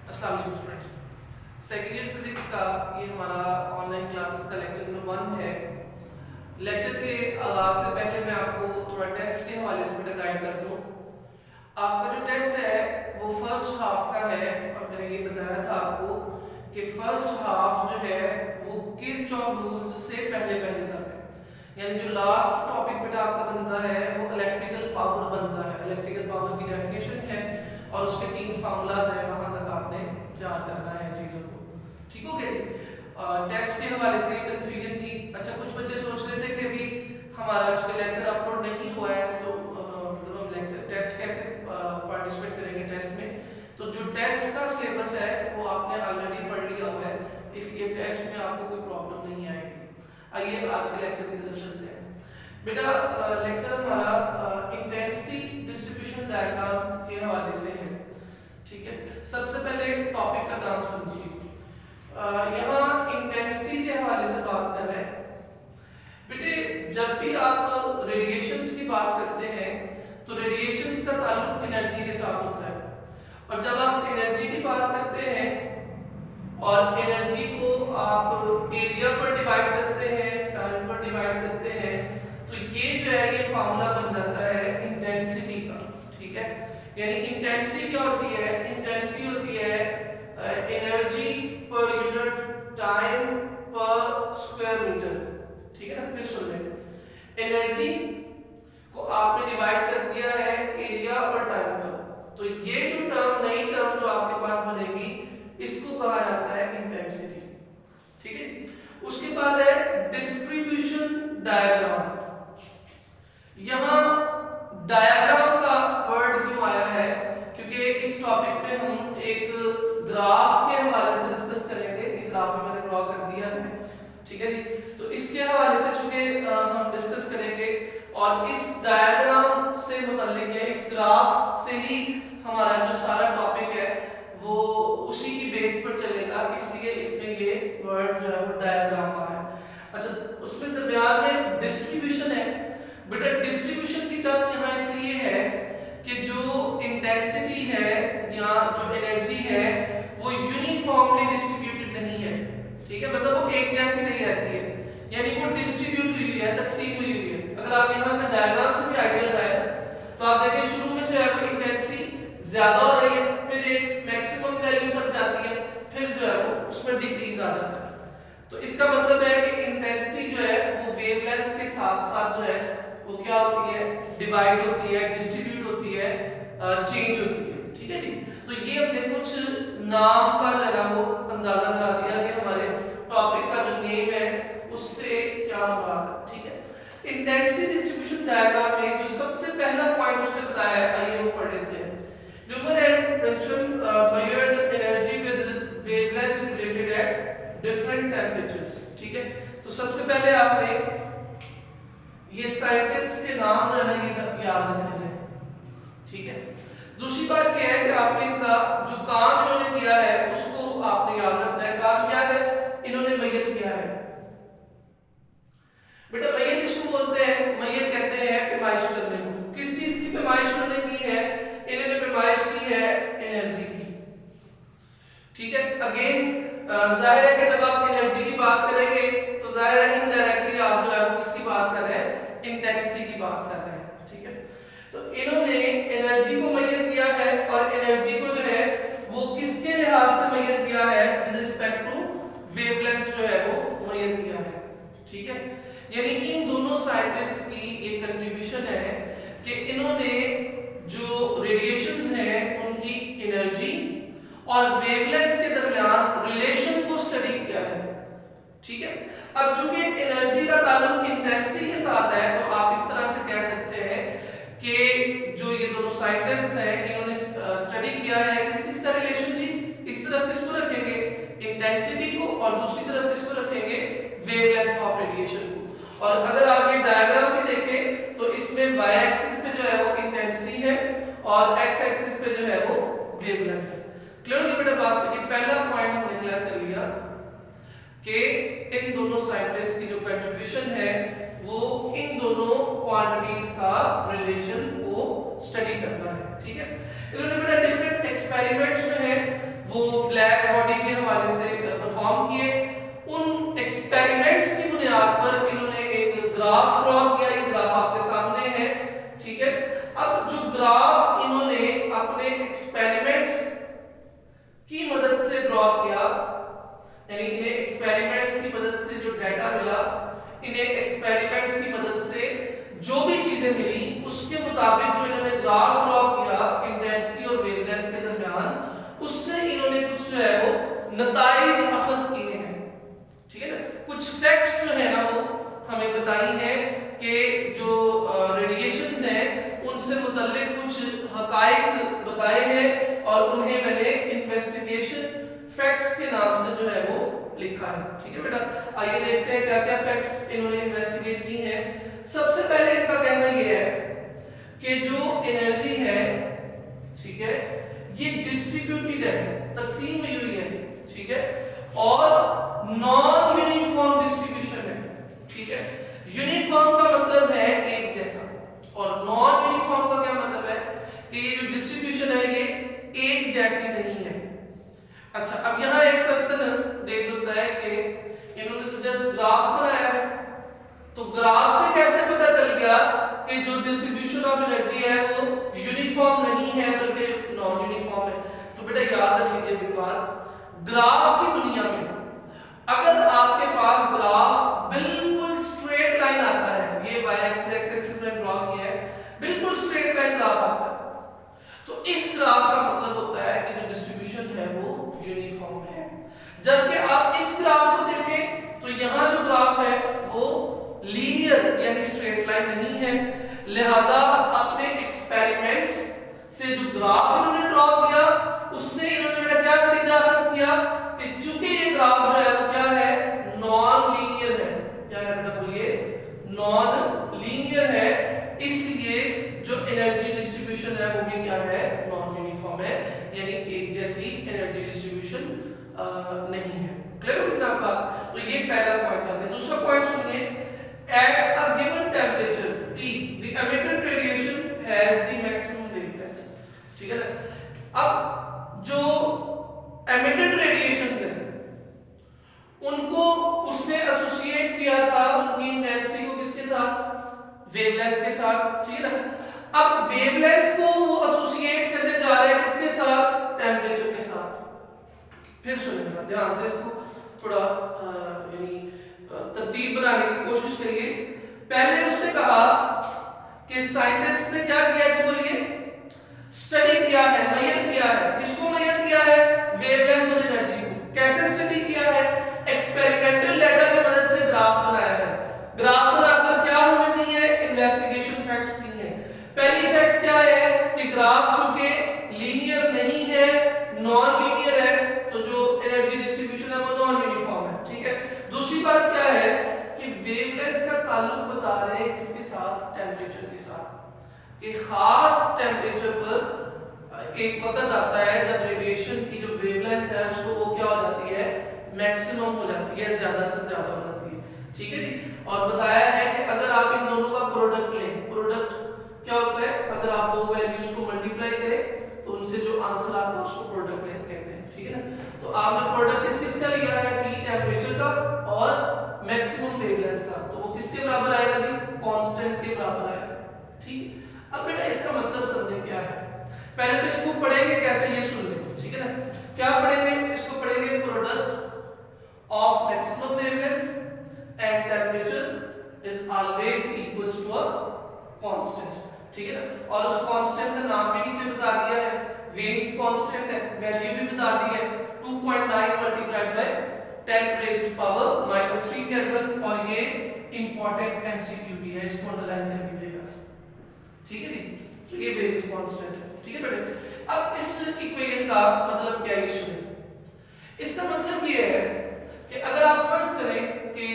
अस्सलाम वालेकुम students. Second year physics का ये हमारा ऑनलाइन क्लासेस का लेक्चर नंबर 1 है। लेक्चर के आगाज से पहले मैं आपको थोड़ा टेस्ट के हवाले से बेटा गाइड कर दूं। आपका जो टेस्ट है वो फर्स्ट हाफ का है और मैंने ये बताया था आपको कि फर्स्ट हाफ जो है वो किरचॉफ रूल्स से पहले पहले तक है, यानी जो लास्ट टॉपिक बेटा आपका बनता है वो इलेक्ट्रिकल पावर बनता है। इलेक्ट्रिकल पावर की डेफिनेशन है और उसके 3 फार्मूलाज है, वहां तक आपने याद करना है चीजों को। ठीक हो गया? टेस्ट के हवाले से कंफ्यूजन थी। अच्छा, कुछ बच्चे सोच रहे थे कि अभी हमारा जो लेक्चर अपलोड नहीं हुआ है तो मतलब हम लेक्चर टेस्ट कैसे पार्टिसिपेट करेंगे टेस्ट में। तो जो टेस्ट का सिलेबस है वो आपने ऑलरेडी पढ़ लिया हुआ है, इसलिए टेस्ट में आपको कोई प्रॉब्लम नहीं आएगी। आइए आज के लेक्चर की तरफ चलते हैं। बेटा लेक्चर हमारा इंटेंसिटी डिस्ट्रीब्यूशन डायग्राम के हवाले से है। ठीक है, सबसे पहले टॉपिक का नाम समझिए। यहाँ इंटेंसिटी के हवाले से बात कर रहे हैं। बेटे जब भी आप रेडिएशंस की बात करते हैं तो रेडिएशंस का ताल्लुक एनर्जी के साथ होता है, और जब आप एनर्जी की बात करते हैं और एनर्जी को आप एरिया पर डिवाइड करते हैं, टाइम पर डिवाइड करते हैं, तो ये जो है ये फार्मूला बन जाता है इंटेंसिटी का। ठीक है, यानी इंटेंसिटी क्या होती है? इंटेंसिटी होती है एनर्जी पर यूनिट टाइम पर स्क्वायर मीटर। ठीक है ना, फिर सुन लें। एनर्जी को आपने डिवाइड कर दिया है एरिया और टाइम पर, तो ये जो टर्म नई टर्म जो आपके पास बनेगी इसको कहा जाता है इंटेंसिटी। ठीक है, उसके बाद है डिस्ट्रीब्यूशन डायग्राम। यहां डायग्राम का वर्ड क्यों आया है? क्योंकि इस टॉपिक में हम एक ग्राफ के हवाले से डिस्कस करेंगे। ये ग्राफ मैंने ड्रॉ कर दिया है, ठीक है जी। तो इसके हवाले से चूंकि हम डिस्कस करेंगे और इस डायग्राम से मुताल्लिक है, इस ग्राफ से ही हमारा जो सारा टॉपिक है वो उसी की बेस पर चलेगा, इसलिए इसमें ये वर्ड जो है वो डायग्राम आ रहा है। अच्छा, उसमें दरमियान में डिस्ट्रीब्यूशन है। बेटा डिस्ट्रीब्यूशन की टर्म यहाँ इसलिए है कि जो इंटेंसिटी है या जो एनर्जी है वो यूनिफॉर्मली डिस्ट्रीब्यूटेड नहीं है। ठीक है, मतलब वो एक जैसी नहीं रहती है, यानी वो डिस्ट्रीब्यूट हुई है, तकसीम हुई है। अगर आप यहाँ से डायग्राम से भी आइडिया लगाए तो आप देखिए शुरू में जो है वो इंटेंसिटी ज्यादा हो रही है, फिर एक मैक्सिमम वैल्यू तक जाती है, फिर जो है वो उसमें डिक्रीज आ जाता है। तो इसका मतलब है कि इंटेंसिटी जो है वो वेवलेंथ के साथ साथ जो है वो क्या होती है? डिवाइड होती है, डिस्ट्रीब्यूट होती है, चेंज होती है। ठीक है जी। तो ये हमने कुछ नाम का जो है वो अंदाजा लगा दिया कि हमारे टॉपिक का जो नेम है उससे क्या मुराद है। ठीक है, इंटेंसिटी डिस्ट्रीब्यूशन डायग्राम में जो सबसे पहला पॉइंट उसने बताया है, आइए वो पढ़ लेते हैं। Newman and mention measured energy with wavelength related at different temperatures. ठीक है, तो सबसे पहले आपने ये साइंटिस्ट के नाम जो है ना ये सब याद रखने हैं। ठीक है, दूसरी बात क्या है कि आपने इनका जो काम इन्होंने किया है उसको आपने याद रखना है। काम क्या है? इन्होंने मेजर किया है। बेटा मेजर किसको बोलते हैं? मेजर कहते हैं पैमाइश करने को। किस चीज की पैमाइश इन्होंने की है? इन्होंने पैमाइश की है एनर्जी की। ठीक है, अगेन जाहिर है कि जब आप एनर्जी की बात करेंगे तो जाहिर है इनडायरेक्टली आप जो है वो किसकी बात कर रहे हैं? इंटेंसिटी की बात कर रहे हैं। ठीक है, तो इन्होंने एनर्जी को मेजर किया है और एनर्जी को जो है वो किसके लिहाज से मेजर किया है? विद रिस्पेक्ट टू वेवलेंथ जो है वो मेजर किया है। ठीक है, यानी इन दोनों साइंटिस्ट की ये कंट्रीब्यूशन है कि इन्होंने जो रेडिएशंस हैं उनकी एनर्जी और वेवलेंथ के दरमियान रिलेशन को स्टडी किया है। ठीक है, अब चूंकि एनर्जी का ताल्लुक इंटेंसिटी के साथ है तो आप इस तरह से कह सकते हैं कि जो ये दोनों साइंटिस्ट हैं इन्होंने स्टडी किया है किसका रिलेशन जी? इस तरफ किसको रखेंगे? इंटेंसिटी को, और दूसरी तरफ किसको रखेंगे? वेवलेंथ ऑफ रेडिएशन को। और अगर आप ये डायग्राम भी देखें तो इसमें y एक्सिस पे जो है वो इंटेंसिटी है और x एक्सिस पे जो है वो वेवलेंथ है। क्लियर हो गया बेटा बात? तो ये पहला पॉइंट हमने क्लियर कर लिया कि इन दोनों साइंटिस्ट की जो कंट्रीब्यूशन है वो इन दोनों क्वांटिटीज का रिलेशन को स्टडी करना है। ठीक है, इन्होंने बेटा डिफरेंट एक्सपेरिमेंट्स जो है वो अपने एक्सपेरिमेंट्स की मदद से ड्रॉ किया, यानी इन्हें एक्सपेरिमेंट्स की मदद से जो डाटा मिला, इन्हें एक्सपेरिमेंट्स की मदद से जो भी चीजें मिली उसके मुताबिक जो इन्होंने ग्राफ ड्रॉ किया इंटेंसिटी और वेवलेंथ के दरमियान, उससे इन्होंने कुछ जो है वो नताइज अखज़ किए हैं। ठीक है ना, कुछ फैक्ट्स जो है ना वो हमें बताई हैं कि जो रेडिएशंस हैं उनसे मुतल्लिक कुछ हकाइक बताए हैं और उन्हें मैंने इन्वेस्टिगेशन फैक्ट्स के नाम से जो है वो लिखा है। ठीक है बेटा, आइए देखते हैं क्या क्या फैक्ट्स इन्होंने इन्वेस्टिगेट की हैं। सबसे पहले इनका कहना यह है कि जो एनर्जी है, ठीक है, ये डिस्ट्रीब्यूटेड है, तकसीम हुई है, ठीक है, और नॉन यूनिफॉर्म डिस्ट्रीब्यूशन है। ठीक है, यूनिफॉर्म का मतलब है एक जैसा, और नॉन यूनिफॉर्म का क्या मतलब है कि ये जो डिस्ट्रीब्यूशन है ये एक जैसी नहीं है। अच्छा, अब यहाँ एक क्वेश्चन रेज होता है कि इन्होंने तो जस्ट ग्राफ बनाया है, तो ग्राफ से कैसे पता चल गया कि जो डिस्ट्रीब्यूशन ऑफ एनर्जी है वो यूनिफॉर्म नहीं है बल्कि नॉन यूनिफॉर्म है? तो बेटा याद रख लीजिए एक बात, ग्राफ की दुनिया में अगर आपके पास ग्राफ बिल्कुल स्ट्रेट लाइन आता है, ये y एक्सिस में ड्रॉ किया है, बिल्कुल स्ट्रेट लाइन ग्राफ आता है, तो इस ग्राफ का मतलब होता है कि जो डिस्ट्रीब्यूशन है वो यूनिफॉर्म है। जबकि आप इस ग्राफ को देखें तो यहाँ जो ग्राफ है वो लीनियर यानी स्ट्रेट लाइन नहीं है, लिहाजा अपने एक्सपेरिमेंट्स से जो ग्राफ इन्होंने ड्रॉ किया उससे इन्होंने क्या नतीजा हासिल किया कि चूंकि ये ग्राफ जो है वो क्या है, नॉन लीनियर है। क्या है बेटा, बोलिए, नॉन लीनियर है, इसलिए जो एनर्जी डिस्ट्रीब्यूशन है वो भी क्या है, नॉन यूनिफॉर्म है, यानी एक जैसी एनर्जी डिस्ट्रीब्यूशन नहीं है। क्लियर हो कितना बात? तो ये पहला पॉइंट आ गया। दूसरा पॉइंट सुनिए, at a given temperature T the emitted radiation has the maximum wavelength। ठीक है ना, अब जो emitted radiations है उनको उसने एसोसिएट किया था उनकी इंटेंसिटी को किसके साथ, वेवलेंथ के साथ। ठीक है ना, अब वेवलेंथ को वो एसोसिएट करने जा रहे हैं किसके साथ, टेम्परेचर के साथ। फिर सुनिएगा ध्यान से, इसको थोड़ा यानी तरतीब बनाने की कोशिश करिए। पहले उसने कहा कि साइंटिस्ट ने क्या किया जी, बोलिए, स्टडी किया है, मेजर किया है। किसको मेजर किया है, वेवलेंथ और एनर्जी को। कैसे स्टडी किया है, एक्सपेरिमेंटल डाटा की मदद से ग्राफ बनाया है। ग्राफ बनाकर क्या हमें दी है, इन्वेस्टिगेशन फैक्ट्स दी है। पहली फैक्ट क्या है कि ग्राफ चूंकि लीनियर नहीं है, नॉन लीनियर है, तो जो एनर्जी डिस्ट्रीब्यूशन है वो नॉन यूनिफॉर्म है। ठीक है, दूसरी बात क्या है कि वेवलेंथ का ताल्लुक बता रहे हैं किसके साथ, टेम्परेचर के साथ। कि खास टेम्परेचर पर एक वक्त आता है जब रेडिएशन की जो वेवलेंथ है उसको वो क्या हो जाती है, मैक्सिमम हो जाती है, ज्यादा से ज्यादा हो जाती है। ठीक है जी, और बताया है कि अगर आप इन दोनों का प्रोडक्ट लें, प्रोडक्ट क्या होता है, अगर आप दो वैल्यूज को मल्टीप्लाई करें तो उनसे जो आंसर आता है उसको प्रोडक्ट कहते हैं। ठीक है ना, तो आपने प्रोडक्ट किस किस का लिया है, टी टेम्परेचर का और मैक्सिमम वेवलेंथ का, तो वो किसके बराबर आएगा जी, कांस्टेंट के बराबर आएगा। ठीक, अब बेटा इसका मतलब समझे क्या है, पहले तो इसको पढ़ेंगे कैसे ये सुन लें। ठीक है ना, क्या पढ़ेंगे, इसको पढ़ेंगे product of maximum wavelength and temperature is always equals to a constant. ठीक है ना, और उस कांस्टेंट का नाम भी नीचे बता दिया है, वेन्स कांस्टेंट है, वैल्यू भी बता दी है 2.9 multiplied by 10 raised to power -3 kelvin, और ये इंपॉर्टेंट एमसीक्यू भी है, इसको अंडरलाइन कर लीजिएगा। ठीक है जी, तो ये वेन्स कांस्टेंट है। ठीक है बेटे, अब इस इक्वेशन का मतलब क्या है ये सुनिए। इसका मतलब ये है कि अगर आप फर्ज करें कि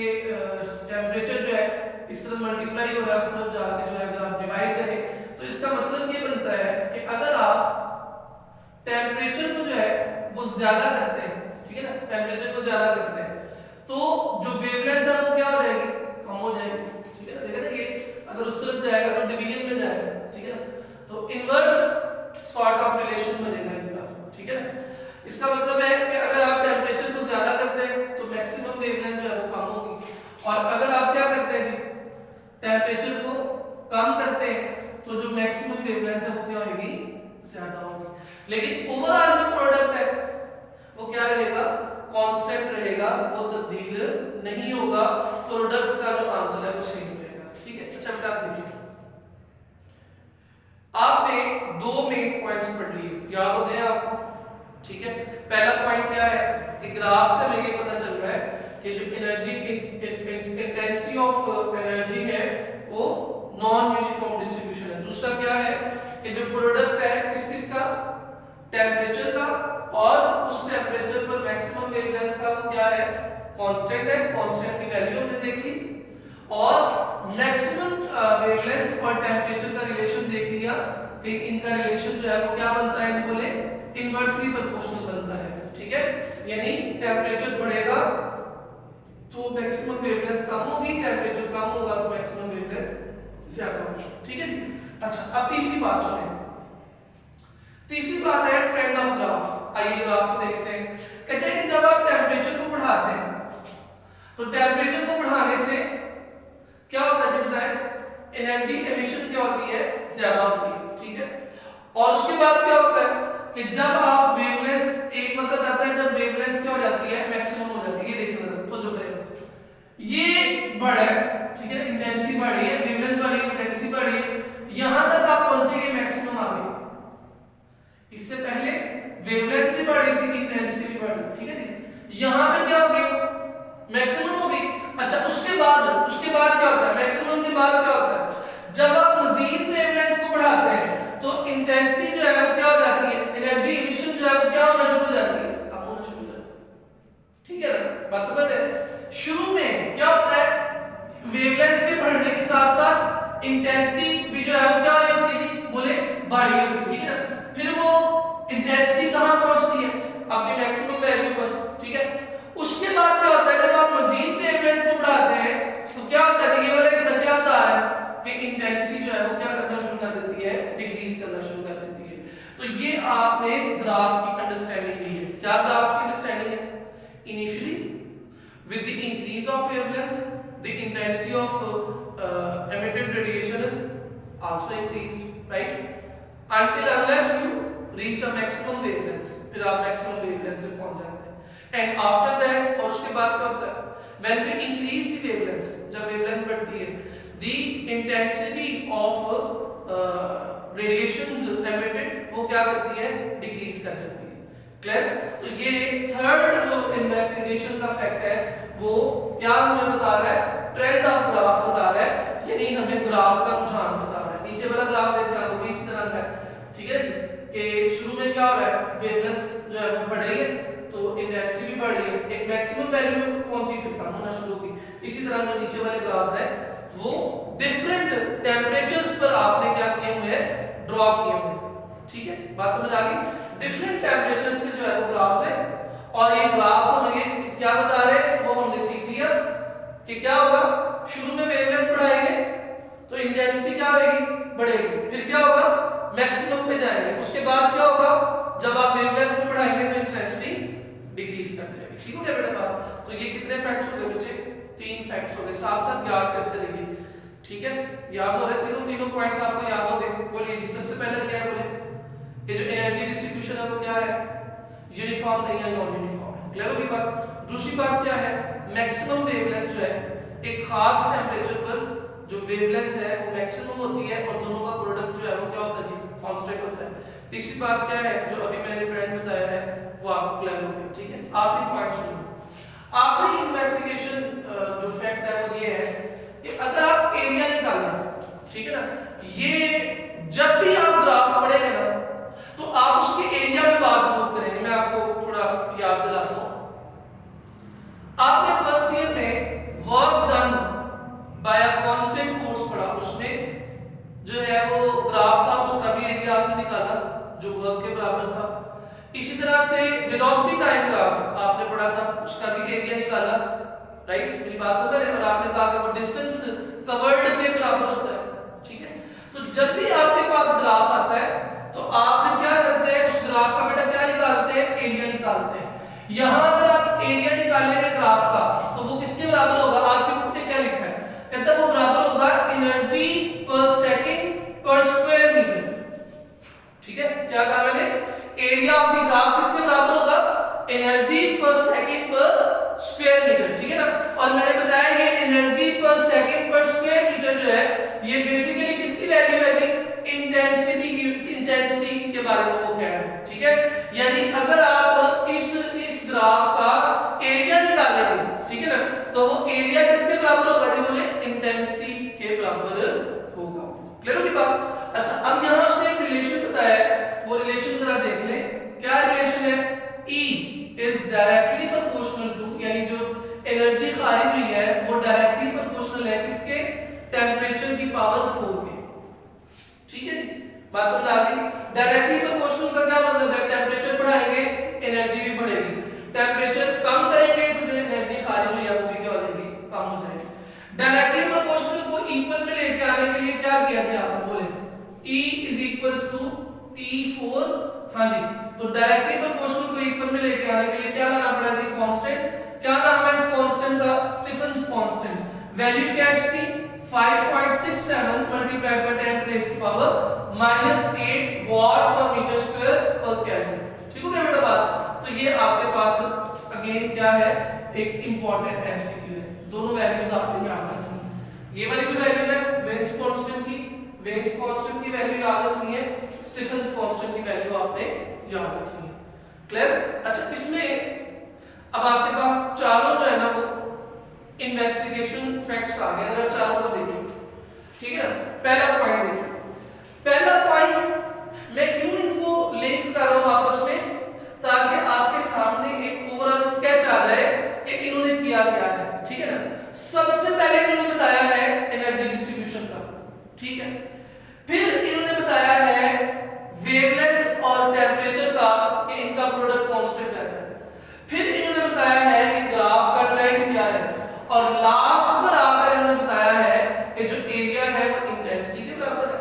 टेम्परेचर जो है इस तरह मल्टीप्लाई हो रहा है, उस तरफ जाके जो है अगर आप डिवाइड करें तो इसका मतलब ये बनता है कि अगर आप टेम्परेचर को जो है वो ज्यादा करते हैं, ठीक है ना, टेम्परेचर को ज्यादा करते हैं तो जो वेवलेंथ है वो क्या हो जाएगी, कम हो जाएगी। ठीक है ना, देखा ना, ये अगर उस तरफ जाएगा तो डिवीजन में जाएगा। ठीक है ना, तो इनवर्स सॉर्ट ऑफ रिलेशन बनेगा इनका। ठीक है ना, इसका मतलब है कि अगर आप टेम्परेचर को ज्यादा करते हैं तो मैक्सिमम वेवलेंथ जो है वो कम होगी, और अगर आप क्या करते हैं जी, टेम्परेचर को कम करते हैं तो जो मैक्सिमम वेवलेंथ है वो क्या होगी, ज्यादा होगी। लेकिन ओवरऑल जो प्रोडक्ट है वो क्या रहेगा, कांस्टेंट रहेगा, वो तब्दील नहीं होगा। प्रोडक्ट का जो आंसर है वो सेम रहेगा। ठीक है, अच्छा बेटा आप देखिए, आपने दो मेन पॉइंट्स पढ़ लिए, याद हो गए आपको? ठीक है, पहला पॉइंट क्या है कि ग्राफ से हमें ये पता चल रहा है कि जो एनर्जी इंटेंसिटी ऑफ एनर्जी है वो नॉन यूनिफॉर्म डिस्ट्रीब्यूशन है। दूसरा क्या है कि जो प्रोडक्ट है किस किस का, टेम्परेचर का, और उस टेम्परेचर पर मैक्सिमम वेवलेंथ का वो क्या है, कांस्टेंट है। कांस्टेंट की वैल्यू हमने देख ली, और मैक्सिमम वेवलेंथ और टेम्परेचर का रिलेशन देख लिया कि इनका रिलेशन जो है वो क्या बनता है, जो बोले इनवर्सली प्रोपोर्शनल बनता है। ठीक है, यानी टेम्परेचर बढ़ेगा तो मैक्सिमम वेवलेंथ कम होगी, टेम्परेचर कम होगा तो मैक्सिमम वेवलेंथ ज्यादा होगी। ठीक है जी। अच्छा, अब तीसरी बात सुने। तीसरी बात है ट्रेंड ऑफ ग्राफ। आइए ग्राफ को देखते हैं। कहते हैं कि जब आप टेम्परेचर को बढ़ाते हैं तो टेम्परेचर को बढ़ाने से क्या होता है, बताएं, एनर्जी एमिशन क्या होती है, ज्यादा होती है। ठीक है, और उसके बाद क्या होता है कि जब आप वेवलेंथ, एक वक्त आता है जब वेवलेंथ क्या हो जाती है, मैक्सिमम हो जाती है। ये देखना तो जो है ये बढ़ा है, ठीक है, इंटेंसिटी बढ़ी है, वेवलेंथ बढ़ी, इंटेंसिटी बढ़ी है, यहां तक आप पहुंचेंगे मैक्सिमम आ गई। इससे पहले वेवलेंथ भी बढ़ी थी, इंटेंसिटी भी बढ़ी, ठीक है जी। यहां पे क्या हो गई, मैक्सिमम हो गई। अच्छा, उसके बाद क्या होता है, मैक्सिमम के बाद क्या होता है, जब आप मजीद वेवलेंथ को बढ़ाते हैं तो इंटेंसिटी जो है वो क्या हो जाती है, एनर्जी एमिशन जो है वो क्या होना शुरू हो जाती है, कम होना शुरू हो जाती है। ठीक है ना, बात समझ है? शुरू में क्या होता है, वेवलेंथ के बढ़ने के साथ साथ इंटेंसिटी भी जो है वो क्या होती है, बोले बढ़ी होती है। ठीक है, फिर वो इंटेंसिटी कहां पहुंचती है, अपनी मैक्सिमम वैल्यू पर। ठीक है, उसके बाद क्या होता है, जब आप मजीद वेवलेंथ को बढ़ाते हैं तो क्या होता है, ये वाला हिस्सा क्या होता है कि इंटेंसिटी जो है वो क्या करना शुरू कर देती है, डिक्रीज करना शुरू कर देती है। तो ये आपने ग्राफ की अंडरस्टैंडिंग दी है। क्या ग्राफ की अंडरस्टैंडिंग है, initially with the increase of wavelength the intensity of emitted radiation is also increased, right, until unless you reach a maximum wavelength, फिर आप maximum wavelength तक पहुंच जाते हैं। and after that, और उसके बाद क्या होता है, when we increase the wavelength, जब wavelength बढ़ती है, the intensity of radiations emitted वो क्या करती है, decrease कर देती है। क्लियर? तो ये थर्ड जो इन्वेस्टिगेशन का फैक्ट है वो क्या हमें बता रहा है, ट्रेंड ऑफ ग्राफ बता रहा है, यानी हमें ग्राफ का रुझान बता रहा है। नीचे वाला ग्राफ देख रहा है वो भी इसी तरह का है। ठीक है कि शुरू में क्या हो रहा है, वेवलेंथ जो है वो बढ़ रही है तो इंटेंसिटी भी बढ़ रही है, एक मैक्सिमम वैल्यू में पहुंची, फिर कम होना शुरू होगी। इसी तरह जो नीचे वाले ग्राफ्स है वो डिफरेंट टेम्परेचर्स पर आपने क्या किए हुए हैं, ड्रॉ किए हुए हैं। ठीक है, बात समझ आ गई? डिफरेंट टेम्परेचर्स पे जो है वो ग्राफ्स है, और ये ग्राफ्स हमें ये क्या बता रहे हैं वो हमने सीख लिया कि क्या होगा, शुरू में वेवलेंथ बढ़ाएंगे तो इंटेंसिटी क्या होगी, बढ़ेगी, फिर क्या होगा, मैक्सिमम पे जाएंगे। उसके बाद क्या होगा, जब आप वेवलेंथ को बढ़ाएंगे तो इंटेंसिटी डिक्रीज कर जाएगी। ठीक हो गया बेटा बात? तो ये कितने फैक्ट्स हो गए बच्चे, 3 फैक्ट्स हो गए, साथ साथ याद करते रहिए। ठीक है, याद हो रहे तीनों पॉइंट्स आपको याद हो गए। बोलिए जी, सबसे पहले क्या है, बोले कि जो एनर्जी डिस्ट्रीब्यूशन है वो क्या है, यूनिफॉर्म नहीं है, नॉन यूनिफॉर्म है। क्लियर होगी बात? दूसरी बात क्या है, मैक्सिमम वेवलेंथ जो है एक खास टेम्परेचर पर जो वेवलेंथ है वो मैक्सिमम होती है और दोनों का प्रोडक्ट जो है वो क्या होता है, कांस्टेंट होता है। तीसरी बात क्या है, जो अभी मैंने ट्रेंड बताया है वो आपको क्लियर हो गया। ठीक है, आखिरी पॉइंट सुनो। आखिरी इन्वेस्टिगेशन जो फैक्ट है वो ये है कि अगर आप एरिया निकालना, ठीक है ना, ये जब भी आप ग्राफ पढ़ेंगे ना तो आप उसके एरिया में बात जरूर करेंगे। मैं आपको थोड़ा याद दिलाता हूं, आपने फर्स्ट ईयर में work done by a constant force पढ़ा, उसमें जो है वो ग्राफ था, उसका भी एरिया आपने निकाला जो वर्क के बराबर था। इसी तरह से वेलोसिटी टाइम ग्राफ आपने पढ़ा था, उसका भी एरिया निकाला, राइट, मेरी बात समझ रहे हैं? और आपने कहा कि वो डिस्टेंस कवर्ड के बराबर होता है। ठीक है, तो जब भी आपके पास ग्राफ आता है तो आप फिर क्या करते हैं, उस ग्राफ का बेटा क्या निकालते हैं, एरिया निकालते हैं। यहां अगर आप एरिया निकालेंगे ग्राफ का तो वो किसके बराबर होगा, आपकी बुक में क्या लिखा है, कहता है वो बराबर होगा एनर्जी पर सेकंड पर स्क्वायर मीटर। ठीक है, क्या कहा मैंने, एरिया ऑफ द ग्राफ किसके बराबर होगा, एनर्जी पर सेकंड पर स्क्वायर मीटर, ठीक है ना। और मैंने बताया ये एनर्जी पर सेकंड पर स्क्वायर मीटर जो है ये बेसिकली किसकी वैल्यू है जी, इंटेंसिटी की, इंटेंसिटी के बारे में वो कह रहे हैं, ठीक है। यानी अगर आप इस ग्राफ का एरिया निकालेंगे, ठीक है ना, तो वो एरिया किसके बराबर होगा जी, बोले इंटेंसिटी के बराबर होगा। क्लियर होगी बात। अच्छा अब यहां उसने एक रिलेशन बताया है, वो रिलेशन जरा देख ले। क्या रिलेशन है, E is directly proportional to, यानी जो एनर्जी खारिज हुई है वो डायरेक्टली प्रोपोर्शनल है किसके, टेंपरेचर की पावर 4 के, ठीक है। बात समझ आ गई। डायरेक्टली प्रोपोर्शनल का क्या मतलब है, टेंपरेचर बढ़ाएंगे एनर्जी भी बढ़ेगी, टेंपरेचर कम करेंगे तो जो एनर्जी खारिज हुई है वो भी क्या हो जाएगी, कम हो जाएगी। डायरेक्टली प्रोपोर्शनल को इक्वल में लेके आने के लिए क्या किया जाए, आप बोले E is equals to T4, हाँ जी। तो डायरेक्टली प्रोपोर्शनल को इक्वल में लेके आने के लिए क्या लाना पड़ा जी, कांस्टेंट। क्या नाम है इस कांस्टेंट का, स्टीफन्स कांस्टेंट। वैल्यू क्या है इसकी, 5.67 multiplied by 10 raise to power -8 watt per metre square पर केल्विन। ठीक हो गया बेटा बात। तो ये आपके पास अगेन क्या है, एक इंपॉर्टेंट एमसीक्यू है। दोनों वैल्यूज आपको याद रखनी है। ये वाली जो वैल्यू है वेन्स कांस्टेंट की, वेन्स कांस्टेंट की वैल्यू याद रखनी है, स्टीफन्स कांस्टेंट की वैल्यू आपने याद रखनी है। क्लियर। अच्छा इसमें अब आपके पास चारों जो है ना वो इन्वेस्टिगेशन फैक्ट्स आ गए, अगर चारों को देखें, ठीक है। पहला पॉइंट देखिए, पहला पॉइंट मैं क्यों इनको लिंक कर रहा हूं आपस में, ताकि आपके सामने एक ओवरऑल स्केच आ जाए कि इन्होंने किया क्या है, ठीक है ना। सबसे पहले इन्होंने बताया है एनर्जी डिस्ट्रीब्यूशन का, ठीक है। फिर इन्होंने बताया है वेवलेंथ और टेम्परेचर का कि इनका प्रोडक्ट कांस्टेंट रहता है। फिर इन्होंने बताया है कि ग्राफ का ट्रेंड क्या है, और लास्ट पर आकर इन्होंने बताया है कि जो एरिया है वो इंटेंसिटी के बराबर है,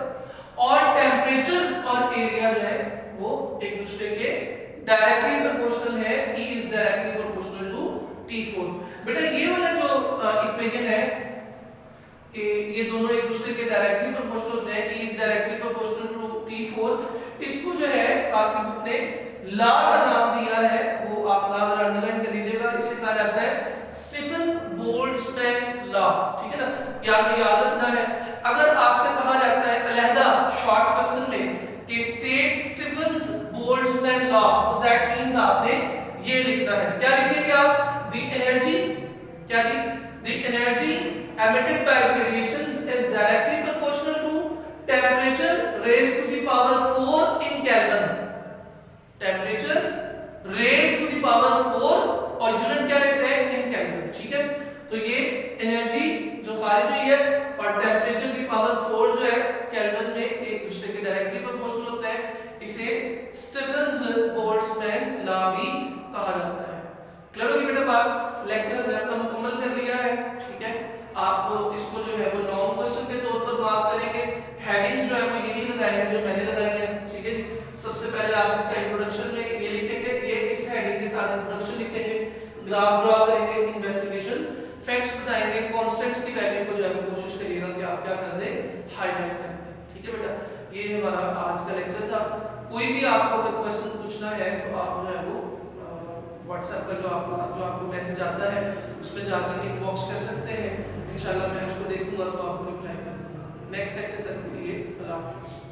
और टेम्परेचर और एरिया जो है वो एक दूसरे के डायरेक्टली प्रोपोर्शनल है। E is directly proportional to T4। बेटा ये वाला जो इक्वेशन है कि ये दोनों एक दूसरे के डायरेक्टली प्रोपोर्शनल होते हैं, E is directly proportional to T4, इसको जो है आपकी बुक ने लॉ का नाम दिया है, वो आप लॉ अंडरलाइन कर लीजिएगा। इसे कहा जाता है स्टीफन बोल्ट्जमैन लॉ, ठीक है ना। ये आपको याद रखना है। अगर आपसे कहा जाता है अलहदा शॉर्ट क्वेश्चन में कि स्टेट स्टीफन बोल्ट्जमैन लॉ, तो दैट मींस आपने ये लिखना है। क्या लिखेंगे आप, द एनर्जी, क्या जी, the energy emitted by the radiations is directly proportional to temperature raised to the power 4 in Kelvin. Temperature raised to the power 4 और यूनिट क्या लेते हैं, in Kelvin, ठीक है। तो ये एनर्जी जो खारिज हुई है और टेम्परेचर की पावर 4 जो है केल्विन में एक दूसरे के डायरेक्टली प्रोपोर्शनल होता है। इसे स्टीफन बोल्ट्जमैन लॉ भी कहा जाता है। क्लियर होगी बेटा बात। लेक्चर हमने अपना मुकम्मल कर लिया है, ठीक है। आप इसको जो है वो लॉन्ग क्वेश्चन के तौर पर मार्क करेंगे। हेडिंग्स जो है वो यही लगाएंगे जो मैंने लगाई है, ठीक है जी। सबसे पहले आप इसका इंट्रोडक्शन में ये लिखेंगे, ये इस हेडिंग के साथ इंट्रोडक्शन लिखेंगे, ग्राफ ड्रॉ करेंगे, इन्वेस्टिगेशन फैक्ट्स बताएंगे, कांस्टेंट्स की वैल्यू को जो है कोशिश करिएगा कि आप क्या कर दें, हाईलाइट कर दें, ठीक है बेटा। ये हमारा आज का लेक्चर था। कोई भी आपको अगर क्वेश्चन पूछना है तो आप जो है वो व्हाट्सएप का जो आपको मैसेज आता है उसमें जाकर इनबॉक्स कर सकते हैं। इंशाल्लाह मैं उसको देखूंगा तो आपको रिप्लाई कर दूंगा। नेक्स्ट लेक्चर तक के लिए अल्लाह हाफ़िज़।